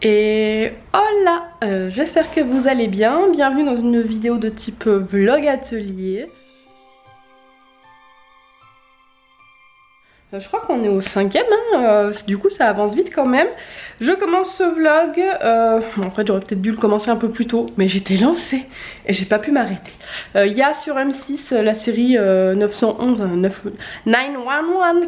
Et hola, j'espère que vous allez bien, bienvenue dans une vidéo de type vlog atelier. Je crois qu'on est au 5e, hein, du coup ça avance vite quand même. Je commence ce vlog, en fait j'aurais peut-être dû le commencer un peu plus tôt, mais j'étais lancée et j'ai pas pu m'arrêter. Il y a sur M6 la série 911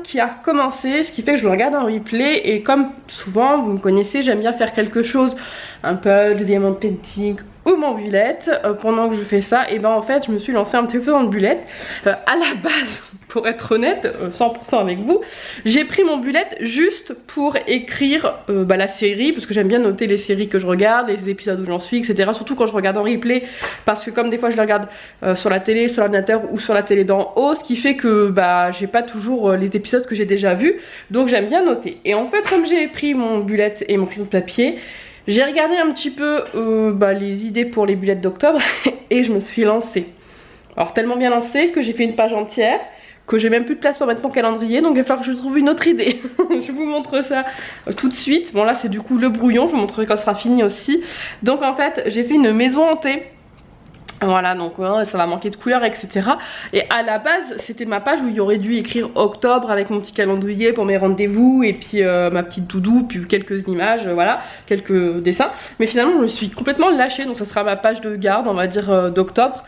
qui a recommencé, ce qui fait que je le regarde en replay et comme souvent vous me connaissez, j'aime bien faire quelque chose, un peu de diamant painting ou mon bullet. Pendant que je fais ça, et ben en fait je me suis lancée un petit peu dans le bullet. À la base, pour être honnête, 100% avec vous, j'ai pris mon bullet juste pour écrire la série, parce que j'aime bien noter les séries que je regarde, les épisodes où j'en suis, etc. Surtout quand je regarde en replay, parce que comme des fois je les regarde sur la télé, sur l'ordinateur ou sur la télé d'en haut, ce qui fait que j'ai pas toujours les épisodes que j'ai déjà vus, donc j'aime bien noter. Et en fait, comme j'ai pris mon bullet et mon crayon de papier, j'ai regardé un petit peu les idées pour les bullets d'octobre et je me suis lancée. Alors tellement bien lancée que j'ai fait une page entière, que j'ai même plus de place pour mettre mon calendrier, donc il va falloir que je trouve une autre idée. Je vous montre ça tout de suite. Bon là c'est du coup le brouillon, je vous montrerai quand ce sera fini aussi. Donc en fait j'ai fait une maison hantée. Voilà, donc ça va manquer de couleurs, etc. Et à la base, c'était ma page où il y aurait dû écrire octobre avec mon petit calendrier pour mes rendez-vous et puis ma petite doudou, puis quelques images, voilà, quelques dessins. Mais finalement, je me suis complètement lâchée, donc ça sera ma page de garde, on va dire d'octobre,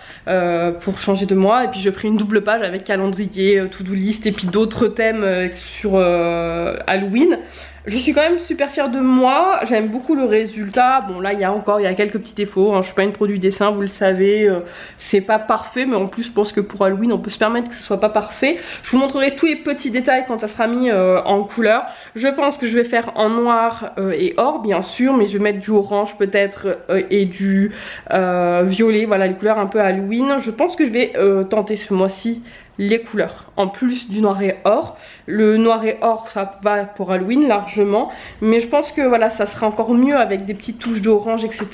pour changer de mois. Et puis je ferai une double page avec calendrier, to-do list et puis d'autres thèmes sur Halloween. Je suis quand même super fière de moi, j'aime beaucoup le résultat. Bon là il y a quelques petits défauts, hein. Je suis pas une pro du dessin, vous le savez, c'est pas parfait, mais en plus je pense que pour Halloween on peut se permettre que ce soit pas parfait. Je vous montrerai tous les petits détails quand ça sera mis en couleur. Je pense que je vais faire en noir et or bien sûr, mais je vais mettre du orange peut-être et du violet, voilà les couleurs un peu Halloween. Je pense que je vais tenter ce mois-ci les couleurs en plus du noir et or. Le noir et or ça va pour Halloween largement, mais je pense que voilà ça sera encore mieux avec des petites touches d'orange, etc.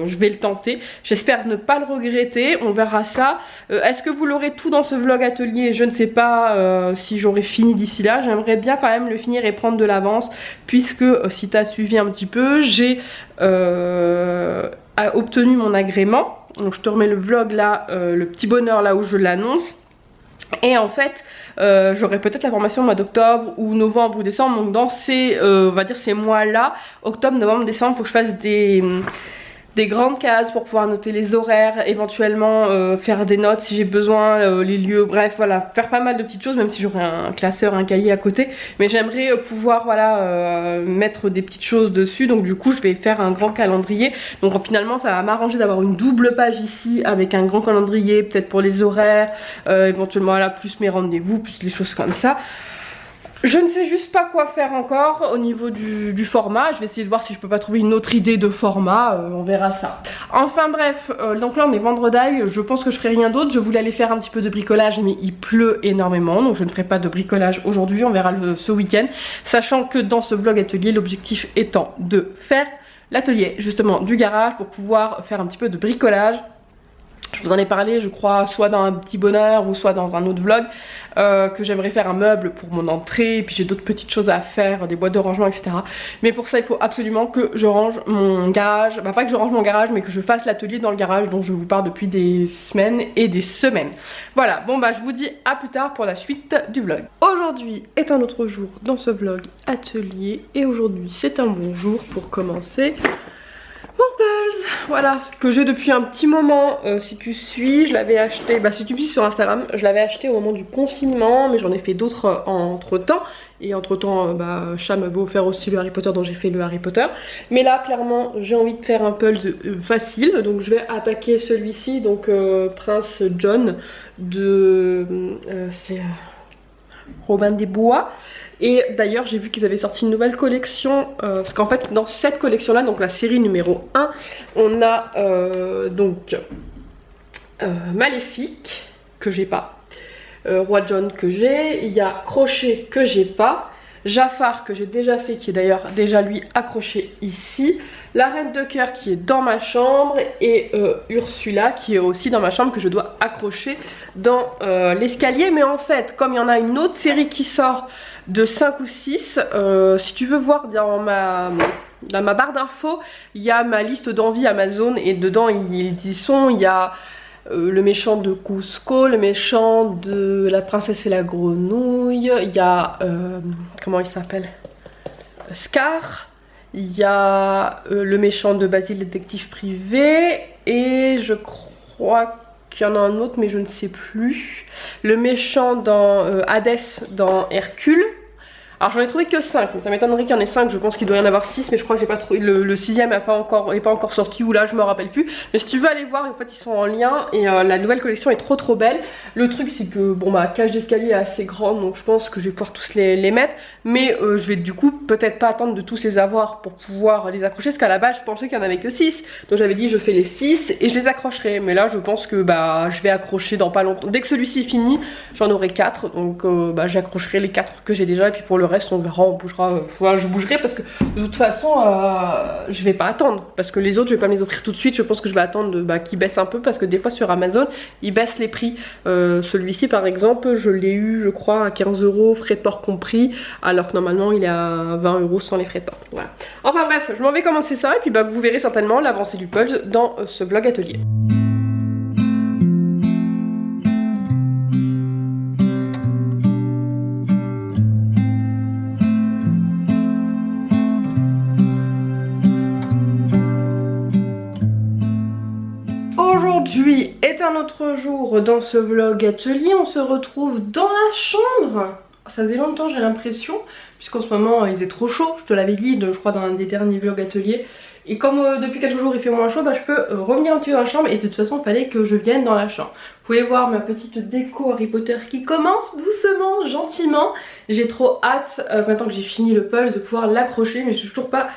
Je vais le tenter, j'espère ne pas le regretter, on verra ça. Est-ce que vous l'aurez tout dans ce vlog atelier? Je ne sais pas si j'aurai fini d'ici là. J'aimerais bien quand même le finir et prendre de l'avance, puisque si tu as suivi un petit peu, j'ai obtenu mon agrément. Donc je te remets le vlog là, le petit bonheur là où je l'annonce. Et en fait j'aurai peut-être la formation au mois d'octobre ou novembre ou décembre, donc dans ces on va dire ces mois là, octobre, novembre, décembre, il faut que je fasse des grandes cases pour pouvoir noter les horaires, éventuellement faire des notes si j'ai besoin, les lieux, bref voilà, faire pas mal de petites choses, même si j'aurai un classeur, un cahier à côté, mais j'aimerais pouvoir voilà mettre des petites choses dessus. Donc du coup je vais faire un grand calendrier, donc finalement ça va m'arranger d'avoir une double page ici avec un grand calendrier, peut-être pour les horaires, éventuellement là plus mes rendez-vous, plus les choses comme ça. Je ne sais juste pas quoi faire encore au niveau du format. Je vais essayer de voir si je peux pas trouver une autre idée de format, on verra ça. Enfin bref, donc là on est vendredi, je pense que je ferai rien d'autre. Je voulais aller faire un petit peu de bricolage, mais il pleut énormément, donc je ne ferai pas de bricolage aujourd'hui, on verra ce week-end. Sachant que dans ce vlog atelier, l'objectif étant de faire l'atelier justement du garage pour pouvoir faire un petit peu de bricolage. Je vous en ai parlé je crois soit dans un petit bonheur ou soit dans un autre vlog, que j'aimerais faire un meuble pour mon entrée, et puis j'ai d'autres petites choses à faire, des boîtes de rangement, etc. Mais pour ça il faut absolument que je range mon garage, pas que je range mon garage mais que je fasse l'atelier dans le garage dont je vous parle depuis des semaines et des semaines. Voilà, bon je vous dis à plus tard pour la suite du vlog. Aujourd'hui est un autre jour dans ce vlog atelier et aujourd'hui c'est un bon jour pour commencer mon Pulse, voilà, que j'ai depuis un petit moment. Si tu suis, je l'avais acheté, si tu me suis sur Instagram, je l'avais acheté au moment du confinement, mais j'en ai fait d'autres entre temps. Et entre temps, Chat m'avait offert aussi le Harry Potter, dont j'ai fait le Harry Potter. Mais là, clairement, j'ai envie de faire un Pulse facile, donc je vais attaquer celui-ci, donc Prince John de c'est Robin des Bois. Et d'ailleurs j'ai vu qu'ils avaient sorti une nouvelle collection, parce qu'en fait dans cette collection là, donc la série numéro 1, on a Maléfique que j'ai pas, Roi John que j'ai, il y a Crochet que j'ai pas, Jafar que j'ai déjà fait, qui est d'ailleurs déjà lui accroché ici, la Reine de Cœur qui est dans ma chambre et Ursula qui est aussi dans ma chambre, que je dois accrocher dans l'escalier. Mais en fait comme il y en a une autre série qui sort de 5 ou 6, si tu veux voir dans dans ma barre d'infos, il y a ma liste d'envies Amazon et dedans ils y sont. Il y a le méchant de Cusco, le méchant de La Princesse et la Grenouille, il y a comment il s'appelle, Scar, il y a le méchant de Basile, détective privé, et je crois qu'il y en a un autre mais je ne sais plus, le méchant dans Hadès dans Hercule. Alors j'en ai trouvé que 5, mais ça m'étonnerait qu'il y en ait 5, je pense qu'il doit y en avoir 6, mais je crois que j'ai pas trouvé, le 6ème n'est pas encore sorti, ou là je me rappelle plus. Mais si tu veux aller voir, en fait ils sont en lien, et la nouvelle collection est trop belle. Le truc c'est que bon, ma cage d'escalier est assez grande, donc je pense que je vais pouvoir tous les mettre, mais je vais du coup peut-être pas attendre de tous les avoir pour pouvoir les accrocher, parce qu'à la base je pensais qu'il y en avait que 6, donc j'avais dit je fais les 6 et je les accrocherai, mais là je pense que bah je vais accrocher dans pas longtemps. Dès que celui-ci est fini, j'en aurai 4, donc bah, j'accrocherai les 4 que j'ai déjà, et puis pour le reste on verra, on bougera, je bougerai, parce que de toute façon je vais pas attendre, parce que les autres je vais pas me les offrir tout de suite, je pense que je vais attendre qu'ils baissent un peu, parce que des fois sur Amazon ils baissent les prix. Celui-ci par exemple je l'ai eu je crois à 15 €, frais de port compris, alors que normalement il est à 20 € sans les frais de port. Voilà. Enfin bref, je m'en vais commencer ça, et puis bah vous verrez certainement l'avancée du Pulse dans ce vlog atelier. Aujourd'hui est un autre jour dans ce vlog atelier, on se retrouve dans la chambre. Ça faisait longtemps j'ai l'impression, puisqu'en ce moment il est trop chaud, je te l'avais dit je crois dans un des derniers vlogs ateliers. Et comme depuis quelques jours il fait moins chaud, bah, je peux revenir un petit peu dans la chambre, et de toute façon il fallait que je vienne dans la chambre. Vous pouvez voir ma petite déco Harry Potter qui commence doucement, gentiment. J'ai trop hâte, maintenant que j'ai fini le Pulse, de pouvoir l'accrocher, mais je suis toujours pas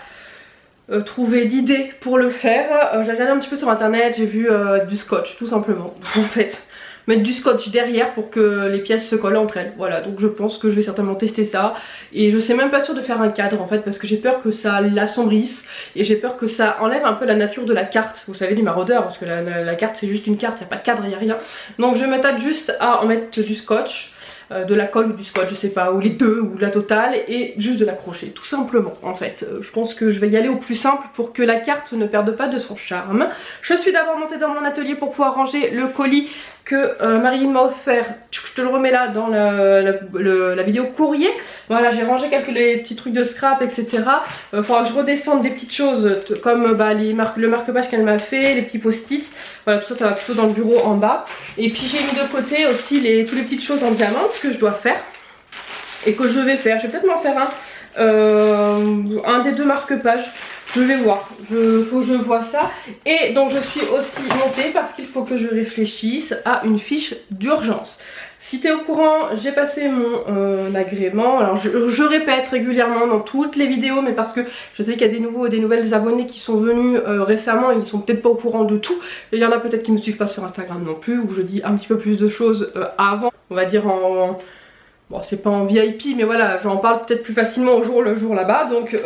trouver d'idées pour le faire. J'ai regardé un petit peu sur internet, j'ai vu du scotch tout simplement en fait, mettre du scotch derrière pour que les pièces se collent entre elles, voilà. Donc je pense que je vais certainement tester ça, et je suis même pas sûre de faire un cadre en fait, parce que j'ai peur que ça l'assombrisse, et j'ai peur que ça enlève un peu la nature de la carte, vous savez, du maraudeur, parce que la carte c'est juste une carte, il n'y a pas de cadre, il n'y a rien. Donc je me tâte juste à en mettre du scotch, de la colle ou du scotch, je sais pas, ou les deux, ou la totale, et juste de l'accrocher, tout simplement en fait. Je pense que je vais y aller au plus simple pour que la carte ne perde pas de son charme. Je suis d'abord montée dans mon atelier pour pouvoir ranger le colis que Marilyn m'a offert. Je te le remets là dans la vidéo courrier. Voilà, j'ai rangé les petits trucs de scrap, etc. Faudra que je redescende des petites choses comme le marque-page qu'elle m'a fait, les petits post-it. Voilà, tout ça, ça va plutôt dans le bureau en bas. Et puis j'ai mis de côté aussi toutes les petites choses en diamant que je dois faire et que je vais faire. Je vais peut-être m'en faire un des deux marque-pages. Je vais voir, faut que je vois ça. Et donc je suis aussi montée parce qu'il faut que je réfléchisse à une fiche d'urgence. Si tu es au courant, j'ai passé mon agrément. Alors je répète régulièrement dans toutes les vidéos, mais parce que je sais qu'il y a des nouveaux et des nouvelles abonnés qui sont venus récemment et ils sont peut-être pas au courant de tout. Et il y en a peut-être qui ne me suivent pas sur Instagram non plus, où je dis un petit peu plus de choses avant, on va dire en... Bon, c'est pas en VIP, mais voilà, j'en parle peut-être plus facilement le jour là-bas, donc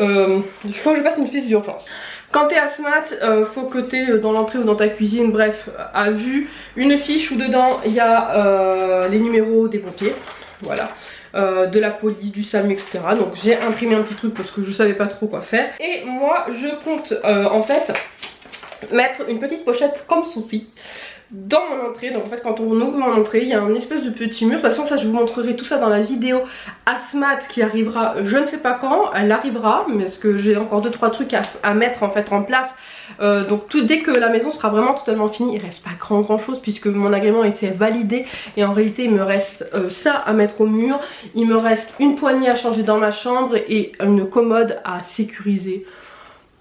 il faut que je fasse une fiche d'urgence. Quand t'es asthmate, faut que t'aies dans l'entrée ou dans ta cuisine, bref, à vue, une fiche où dedans il y a les numéros des pompiers, voilà, de la police, du SAMU, etc. Donc j'ai imprimé un petit truc parce que je savais pas trop quoi faire. Et moi, je compte en fait mettre une petite pochette comme ceci dans mon entrée. Donc en fait quand on ouvre mon entrée, il y a un espèce de petit mur. De toute façon ça je vous montrerai tout ça dans la vidéo Asmat qui arrivera je ne sais pas quand. Elle arrivera, mais parce que j'ai encore 2-3 trucs à mettre en fait en place. Donc dès que la maison sera vraiment totalement finie, il reste pas grand chose puisque mon agrément était validé. Et en réalité il me reste ça à mettre au mur. Il me reste une poignée à changer dans ma chambre et une commode à sécuriser.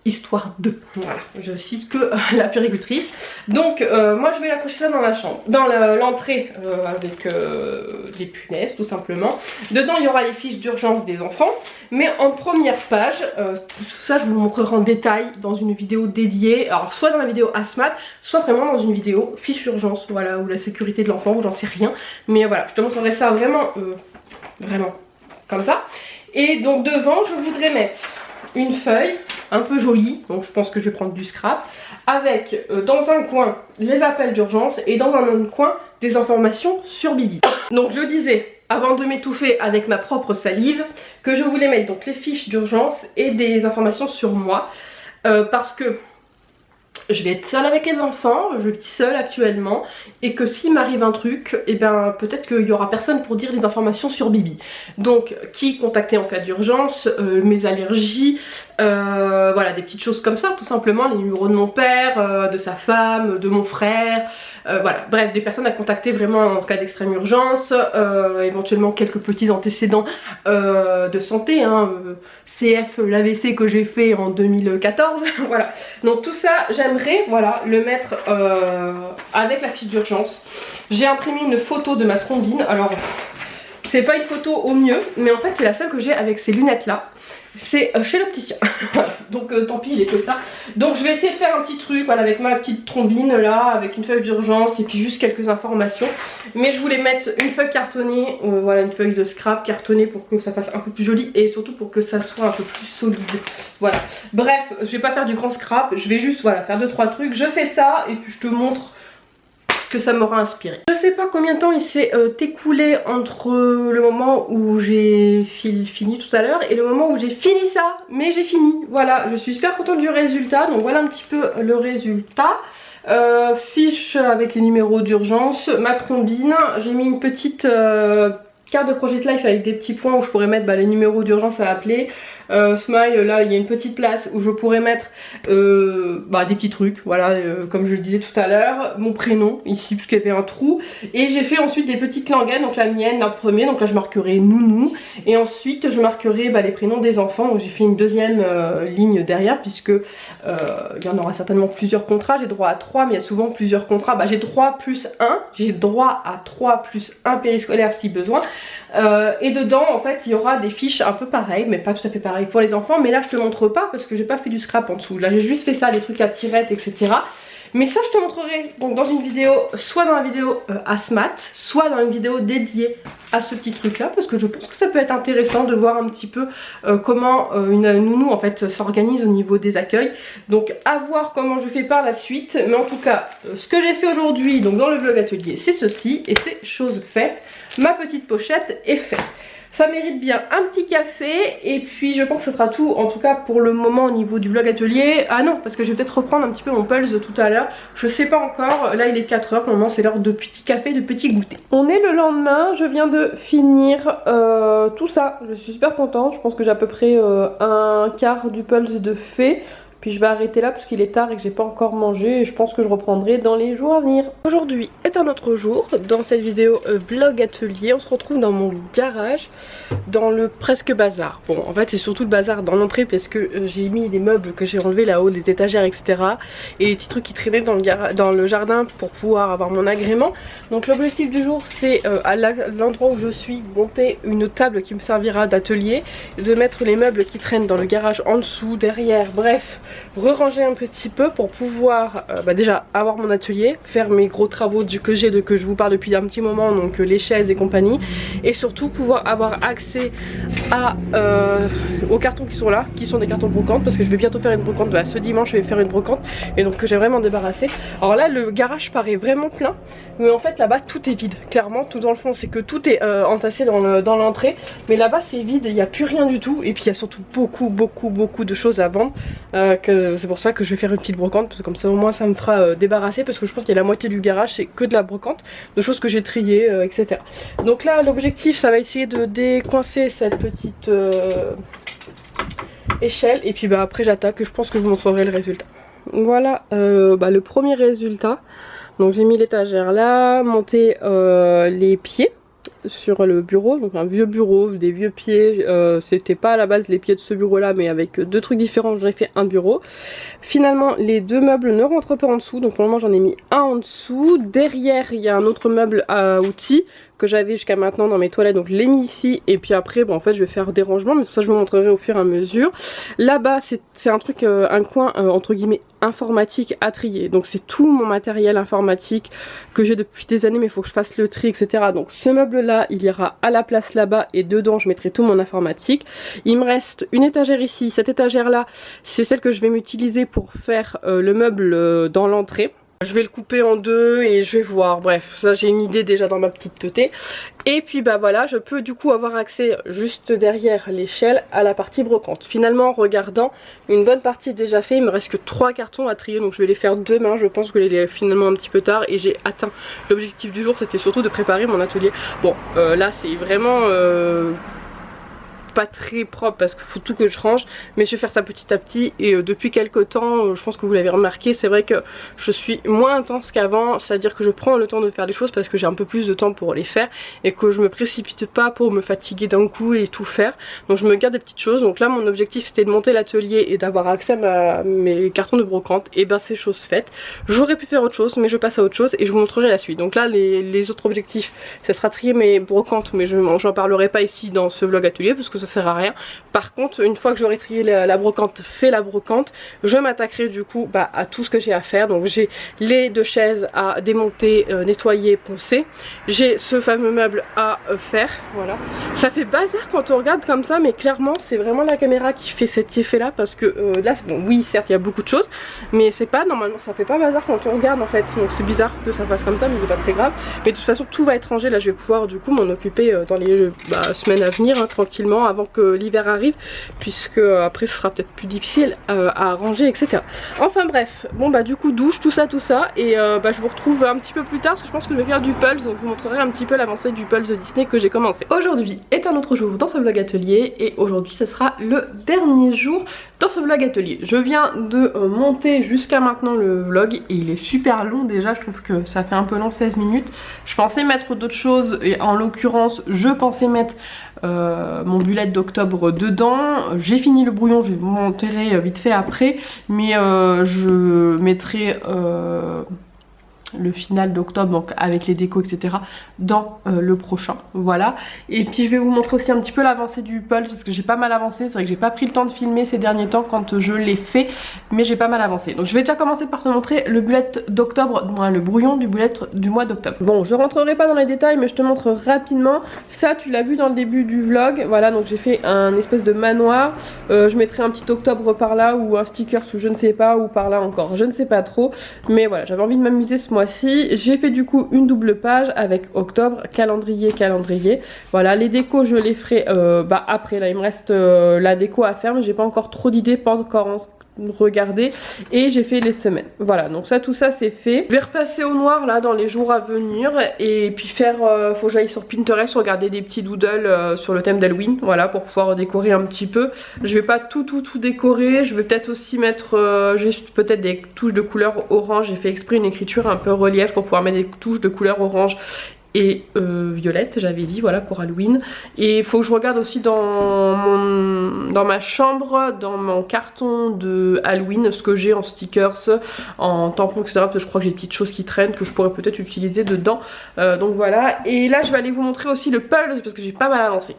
Histoire de, voilà, je cite que la puricultrice. Donc moi je vais accrocher ça dans la chambre, dans l'entrée avec des punaises tout simplement. Dedans il y aura les fiches d'urgence des enfants, mais en première page, tout ça je vous montrerai en détail dans une vidéo dédiée, alors soit dans la vidéo Asmat, soit vraiment dans une vidéo fiche d'urgence, voilà, ou la sécurité de l'enfant, ou j'en sais rien, mais voilà, je te montrerai ça vraiment, vraiment comme ça. Et donc devant je voudrais mettre une feuille un peu jolie, donc je pense que je vais prendre du scrap, avec dans un coin les appels d'urgence et dans un autre coin des informations sur Bibi. Donc je disais, avant de m'étouffer avec ma propre salive, que je voulais mettre donc les fiches d'urgence et des informations sur moi. Parce que je vais être seule avec les enfants, je vis seule actuellement, et que s'il m'arrive un truc, et ben peut-être qu'il y aura personne pour dire des informations sur Bibi. Donc qui contacter en cas d'urgence, mes allergies, voilà, des petites choses comme ça, tout simplement, les numéros de mon père, de sa femme, de mon frère, voilà, bref, des personnes à contacter vraiment en cas d'extrême urgence, éventuellement quelques petits antécédents de santé, hein, CF, l'AVC que j'ai fait en 2014, voilà. Donc tout ça, j'aimerais, voilà, le mettre avec la fiche d'urgence. J'ai imprimé une photo de ma thrombine, alors c'est pas une photo au mieux, mais en fait c'est la seule que j'ai avec ces lunettes là. C'est chez l'opticien. Voilà. Donc tant pis, j'ai que ça. Donc je vais essayer de faire un petit truc, voilà, avec ma petite thrombine là, avec une feuille d'urgence et puis juste quelques informations. Mais je voulais mettre une feuille cartonnée, voilà, une feuille de scrap cartonnée pour que ça fasse un peu plus joli et surtout pour que ça soit un peu plus solide. Voilà. Bref, je vais pas faire du grand scrap, je vais juste, voilà, faire 2-3 trucs. Je fais ça et puis je te montre que ça m'aura inspiré. Je sais pas combien de temps il s'est écoulé entre le moment où j'ai fini tout à l'heure et le moment où j'ai fini ça, mais j'ai fini. Voilà, je suis super contente du résultat, donc voilà un petit peu le résultat. Fiche avec les numéros d'urgence, ma thrombine, j'ai mis une petite carte de Project Life avec des petits points où je pourrais mettre les numéros d'urgence à appeler. Smile, là il y a une petite place où je pourrais mettre des petits trucs, voilà, comme je le disais tout à l'heure, mon prénom ici parce qu'il y avait un trou, et j'ai fait ensuite des petites langaines, donc la mienne en premier, donc là je marquerai nounou, et ensuite je marquerai les prénoms des enfants, donc j'ai fait une deuxième ligne derrière puisque il y en aura certainement plusieurs contrats, j'ai droit à 3 mais il y a souvent plusieurs contrats, j'ai droit plus 1, j'ai droit à 3 plus 1 périscolaire si besoin. Et dedans en fait il y aura des fiches un peu pareilles mais pas tout à fait pareilles pour les enfants, mais là je te montre pas parce que j'ai pas fait du scrap en dessous, là j'ai juste fait ça, les trucs à tirettes etc. Mais ça je te montrerai donc dans une vidéo, soit dans la vidéo Asmat, soit dans une vidéo dédiée à ce petit truc là, parce que je pense que ça peut être intéressant de voir un petit peu comment une nounou en fait s'organise au niveau des accueils. Donc à voir comment je fais par la suite, mais en tout cas ce que j'ai fait aujourd'hui donc dans le vlog atelier c'est ceci, et c'est chose faite, ma petite pochette est faite. Ça mérite bien un petit café et puis je pense que ce sera tout en tout cas pour le moment au niveau du vlog atelier. Ah non, parce que je vais peut-être reprendre un petit peu mon pulse de tout à l'heure, je sais pas encore, là il est 4 h, normalement c'est l'heure de petit café, de petit goûter. On est le lendemain, je viens de finir tout ça, je suis super contente, je pense que j'ai à peu près un quart du pulse de fait. Puis je vais arrêter là parce qu'il est tard et que j'ai pas encore mangé, et je pense que je reprendrai dans les jours à venir. Aujourd'hui est un autre jour. Dans cette vidéo vlog atelier, on se retrouve dans mon garage, dans le presque bazar. Bon, en fait c'est surtout le bazar dans l'entrée parce que j'ai mis les meubles que j'ai enlevés là-haut, les étagères etc. Et les petits trucs qui traînaient dans le jardin pour pouvoir avoir mon agrément. Donc l'objectif du jour c'est à l'endroit où je suis, monter une table qui me servira d'atelier, de mettre les meubles qui traînent dans le garage en dessous, derrière, bref, re-ranger un petit peu pour pouvoir déjà avoir mon atelier, faire mes gros travaux que je vous parle depuis un petit moment, donc les chaises et compagnie, et surtout pouvoir avoir accès aux cartons qui sont là, qui sont des cartons de brocante, parce que je vais bientôt faire une brocante, ce dimanche je vais faire une brocante, et donc que j'ai vraiment débarrassé. Alors là le garage paraît vraiment plein, mais en fait là-bas tout est vide, clairement tout dans le fond c'est que tout est entassé dans l'entrée, mais là-bas c'est vide, il n'y a plus rien du tout, et puis il y a surtout beaucoup de choses à vendre. C'est pour ça que je vais faire une petite brocante, parce que comme ça au moins ça me fera débarrasser, parce que je pense qu'il y a la moitié du garage c'est que de la brocante, de choses que j'ai triées etc. Donc là l'objectif ça va essayer de décoincer cette petite échelle, et puis après j'attaque, je pense que je vous montrerai le résultat. Voilà le premier résultat. Donc j'ai mis l'étagère là, monté les pieds sur le bureau, donc un vieux bureau, des vieux pieds, c'était pas à la base les pieds de ce bureau là, mais avec deux trucs différents j'en ai fait un bureau. Finalement les deux meubles ne rentrent pas en dessous, donc pour le moment j'en ai mis un en dessous. Derrière il y a un autre meuble à outils que j'avais jusqu'à maintenant dans mes toilettes, donc je l'ai mis ici, et puis après en fait je vais faire des rangements, mais tout ça je vous montrerai au fur et à mesure. Là-bas c'est un truc, un coin entre guillemets informatique à trier, donc c'est tout mon matériel informatique que j'ai depuis des années, mais il faut que je fasse le tri etc. Donc ce meuble là il ira à la place là-bas, et dedans je mettrai tout mon informatique. Il me reste une étagère ici, cette étagère là c'est celle que je vais m'utiliser pour faire le meuble dans l'entrée. Je vais le couper en deux et je vais voir, bref, ça j'ai une idée déjà dans ma petite teuté. Et puis bah voilà, je peux du coup avoir accès juste derrière l'échelle à la partie brocante. Finalement en regardant, une bonne partie est déjà fait, il me reste que 3 cartons à trier, donc je vais les faire demain. Je pense que je les finalement un petit peu tard et j'ai atteint l'objectif du jour, c'était surtout de préparer mon atelier. Bon là c'est vraiment... pas très propre parce qu'il faut tout que je range, mais je vais faire ça petit à petit. Et depuis quelques temps, je pense que vous l'avez remarqué, c'est vrai que je suis moins intense qu'avant, c'est à dire que je prends le temps de faire les choses parce que j'ai un peu plus de temps pour les faire et que je me précipite pas pour me fatiguer d'un coup et tout faire. Donc je me garde des petites choses. Donc là mon objectif c'était de monter l'atelier et d'avoir accès à mes cartons de brocante, et ben c'est chose faite. J'aurais pu faire autre chose mais je passe à autre chose et je vous montrerai la suite. Donc là les autres objectifs, ça sera trier mes brocantes, mais j'en parlerai pas ici dans ce vlog atelier parce que ça sert à rien. Par contre une fois que j'aurai trié la brocante, fait la brocante, je m'attaquerai du coup à tout ce que j'ai à faire. Donc j'ai les 2 chaises à démonter, nettoyer, poncer, j'ai ce fameux meuble à faire, voilà. Ça fait bazar quand on regarde comme ça, mais clairement c'est vraiment la caméra qui fait cet effet là, parce que là bon, oui certes il y a beaucoup de choses, mais c'est pas normalement, ça fait pas bazar quand on regarde en fait, donc c'est bizarre que ça fasse comme ça, mais c'est pas très grave. Mais de toute façon tout va être rangé, là je vais pouvoir du coup m'en occuper dans les semaines à venir, hein, tranquillement, avant que l'hiver arrive, puisque après ce sera peut-être plus difficile à ranger, etc. Enfin bref, bon du coup douche, tout ça et je vous retrouve un petit peu plus tard parce que je pense que je vais faire du Pulse, donc je vous montrerai un petit peu l'avancée du Pulse de Disney que j'ai commencé. Aujourd'hui est un autre jour dans ce vlog atelier et aujourd'hui ce sera le dernier jour dans ce vlog atelier. Je viens de monter jusqu'à maintenant le vlog et il est super long déjà, je trouve que ça fait un peu long, 16 minutes. Je pensais mettre d'autres choses et en l'occurrence je pensais mettre mon bullet d'octobre dedans. J'ai fini le brouillon, je vais vous montrer vite fait après, mais je mettrai le final d'octobre, donc avec les décos etc, dans le prochain, voilà. Et puis je vais vous montrer aussi un petit peu l'avancée du Pulse parce que j'ai pas mal avancé. C'est vrai que j'ai pas pris le temps de filmer ces derniers temps quand je l'ai fait, mais j'ai pas mal avancé. Donc je vais déjà commencer par te montrer le bullet d'octobre, le brouillon du bullet du mois d'octobre. Bon, je rentrerai pas dans les détails mais je te montre rapidement. Ça tu l'as vu dans le début du vlog, voilà. Donc j'ai fait un espèce de manoir, je mettrai un petit octobre par là ou un sticker ou je ne sais pas, ou par là encore, je ne sais pas trop, mais voilà, j'avais envie de m'amuser ce mois. J'ai fait du coup une double page avec octobre, calendrier, voilà. Les décos je les ferai après, là il me reste la déco à faire mais j'ai pas encore trop d'idées, pas encore regardé, et j'ai fait les semaines, voilà. Donc ça, tout ça c'est fait. Je vais repasser au noir là dans les jours à venir et puis faire faut que j'aille sur Pinterest regarder des petits doodles sur le thème d'Halloween, voilà, pour pouvoir décorer un petit peu. Je vais pas tout décorer, je vais peut-être aussi mettre juste peut-être des touches de couleur orange. J'ai fait exprès une écriture un peu relief pour pouvoir mettre des touches de couleur orange et violette, j'avais dit, voilà, pour Halloween. Et il faut que je regarde aussi dans ma chambre, dans mon carton de Halloween, ce que j'ai en stickers, en tampons, etc. Parce que je crois que j'ai des petites choses qui traînent que je pourrais peut-être utiliser dedans. Donc voilà. Et là je vais aller vous montrer aussi le Pulse parce que j'ai pas mal avancé.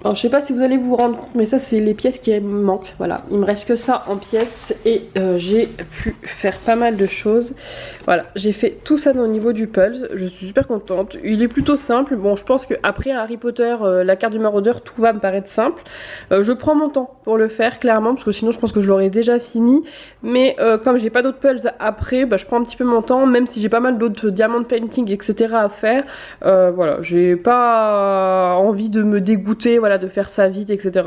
Alors je sais pas si vous allez vous rendre compte, mais ça c'est les pièces qui me manquent, voilà. Il me reste que ça en pièces et j'ai pu faire pas mal de choses. Voilà, j'ai fait tout ça au niveau du Pulse, je suis super contente. Il est plutôt simple, bon je pense qu'après Harry Potter, la carte du maraudeur, tout va me paraître simple. Je prends mon temps pour le faire clairement, parce que sinon je pense que je l'aurais déjà fini. Mais comme j'ai pas d'autres Pulse après, je prends un petit peu mon temps, même si j'ai pas mal d'autres diamond painting etc à faire. Voilà, j'ai pas envie de me dégoûter, voilà, de faire ça vite etc,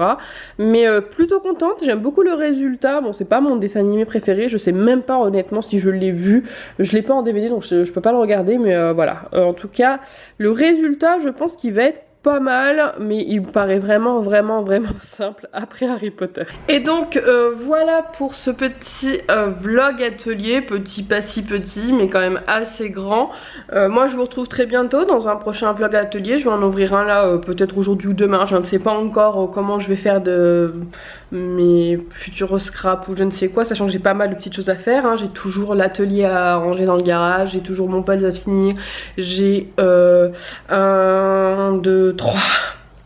mais plutôt contente. J'aime beaucoup le résultat. Bon c'est pas mon dessin animé préféré, je sais même pas honnêtement si je l'ai vu, je l'ai pas en DVD donc je peux pas le regarder, mais voilà, en tout cas le résultat je pense qu'il va être pas mal, mais il me paraît vraiment simple après Harry Potter. Et donc voilà pour ce petit vlog atelier, petit pas si petit mais quand même assez grand. Moi je vous retrouve très bientôt dans un prochain vlog atelier. Je vais en ouvrir un là peut-être aujourd'hui ou demain, je ne sais pas encore comment je vais faire de mes futurs scraps ou je ne sais quoi, sachant que j'ai pas mal de petites choses à faire, hein. J'ai toujours l'atelier à ranger dans le garage, j'ai toujours mon puzzle à finir, j'ai 1, 2, 3,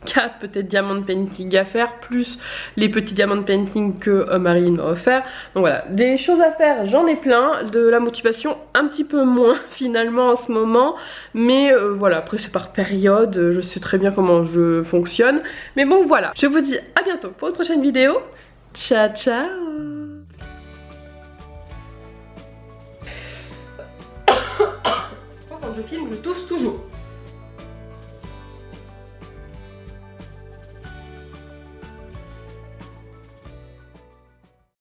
4 peut-être diamond painting à faire, plus les petits diamond painting que Marilyn m'a offert. Donc voilà, des choses à faire j'en ai plein, de la motivation un petit peu moins finalement en ce moment, mais voilà, après c'est par période, je sais très bien comment je fonctionne, mais bon voilà, je vous dis à bientôt pour une prochaine vidéo. Ciao ciao. je filme, je tousse toujours.